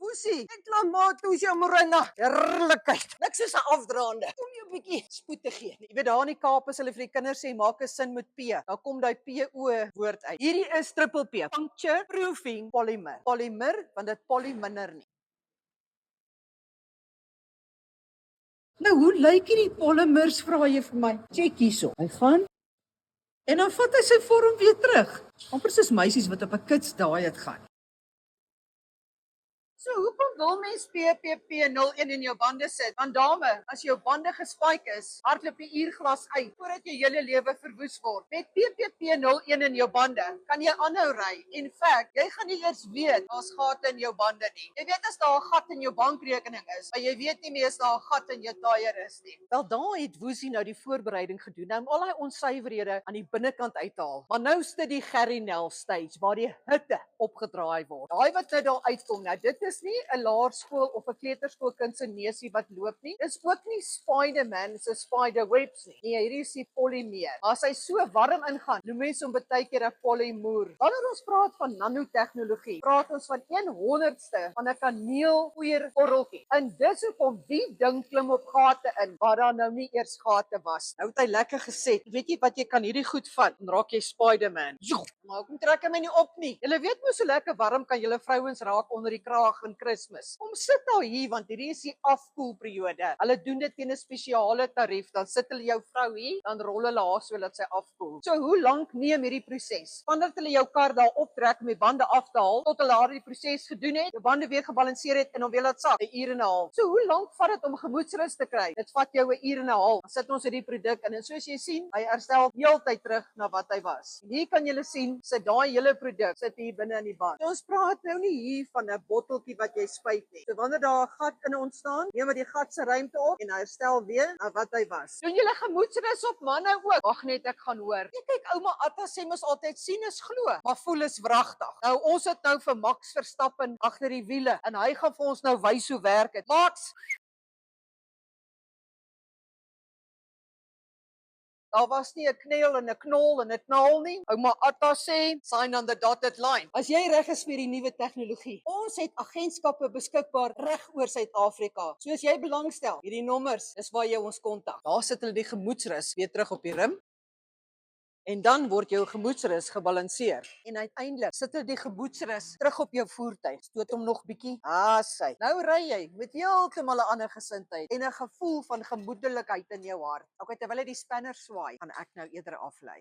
Oesie, Klamato is jou Morena. Heerlikheid. Niks is 'n afdraande. Kom jy 'n bietjie spoed te gee. Jy weet daar in die Kaap as hulle vir die kinders sê maak 'n sin met P, dan kom daai PO woord uit. Hierdie is triple P, puncture proofing polymer. Polymer want dit polyminder nie. Nou hoe lyk hierdie polymers vra jy vir my? Check hierso. Hy gaan en dan vat hy sy vorm weer terug. Amper soos meisies wat op 'n kids daai het gaan. So hoekom wil mens PPP01 in jou bande sit? Want dame, as jou bande gespike is, hardloop die uurglas uit voordat jou hele lewe verwoes word. Met PPP01 in jou bande kan jy aanhou ry. In fact, jy gaan nie eers weet daar's gate in jou bande nie. Jy weet as daar 'n gat in jou bankrekening is, maar jy weet nie meer as daar 'n gat in jou tyre is nie. Wel daar het Woesie nou die voorbereiding gedoen nou om al daai onsuiverhede aan die binnekant uit te haal. Maar nou sit die Gerry Nel stage waar die hitte opgedraai word. Daai wat nou daar uitkom, nou dit is nie 'n laerskool of 'n kleuterskoolkind se neusie wat loop nie. Dis ook nie Spider-Man se spiderwebs nie. Nee, hierdie is die polymeer. As hy so warm ingaan, noem mense hom baie keer 'n polymoer. Wanneer ons praat van nanotegnologie, praat ons van 1/100ste van 'n kaneelpoeierkorreltjie. En dis hoekom die ding klim op gate in waar daar nou nie eers gate was. Nou het hy lekker gesê, weet jy wat jy kan hierdie goed vat, dan raak jy Spider-Man. Maar hoekom trek hy my nie op nie? Julle weet mos so lekker warm kan julle vrouens raak onder die kraag in Kersfees. Kom sit nou hier want hierdie is die afkoelperiode. Hulle doen dit teen 'n spesiale tarief. Dan sit hulle jou vrou hier, dan rol hulle haar sodat sy afkoel. So hoe lank neem hierdie proses? Vandat hulle jou kar daar optrek om die bande af te haal tot hulle daardie proses gedoen het, jou bande weer gebalanseer het en hom weer laat sak, 'n uur en 'n half. So hoe lank vat dit om gemoedsrus te kry? Dit vat jou 'n uur en 'n half. Dan sit ons hierdie produk in en soos jy sien, hy herstel heeltyd terug na wat hy was. En hier kan julle sien, sit daai hele produk sit hier binne in die band. So ons praat nou nie hier van 'n botteltjie wat jy spuit nie. So wanneer daar 'n gat in ontstaan, neem die gat se ruimte op en hy herstel weer na wat hy was. Doen julle gemoedsrus op manne ook? Wag net, ek gaan hoor. Kyk, ouma Atta sê mos altyd sien is glo, maar voel is wragtig. Nou ons het nou vir Max Verstappen agter die wiele en hy gaan vir ons nou wys hoe werk dit. Max, daar was nie 'n knel en 'n knol en 'n knal nie. Ouma Atta sê, sign on the dotted line. As jy reg is vir die nuwe tegnologie. Ons het agentskappe beskikbaar reg oor Suid-Afrika. So as jy belangstel, hierdie nommers, dis waar jy ons kontak. Daar sit hulle die gemoedsrus weer terug op die rim. En dan word jou gemoedsrus gebalanseer. En uiteindelik sit hulle die gemoedsrus terug op jou voertuig. Stoot hom nog bietjie. Sy. Nou ry jy met heeltemal 'n ander gesindheid en 'n gevoel van gemoedelikheid in jou hart. Okay, terwyl jy die spanner swaai, gaan ek nou eerder aflei.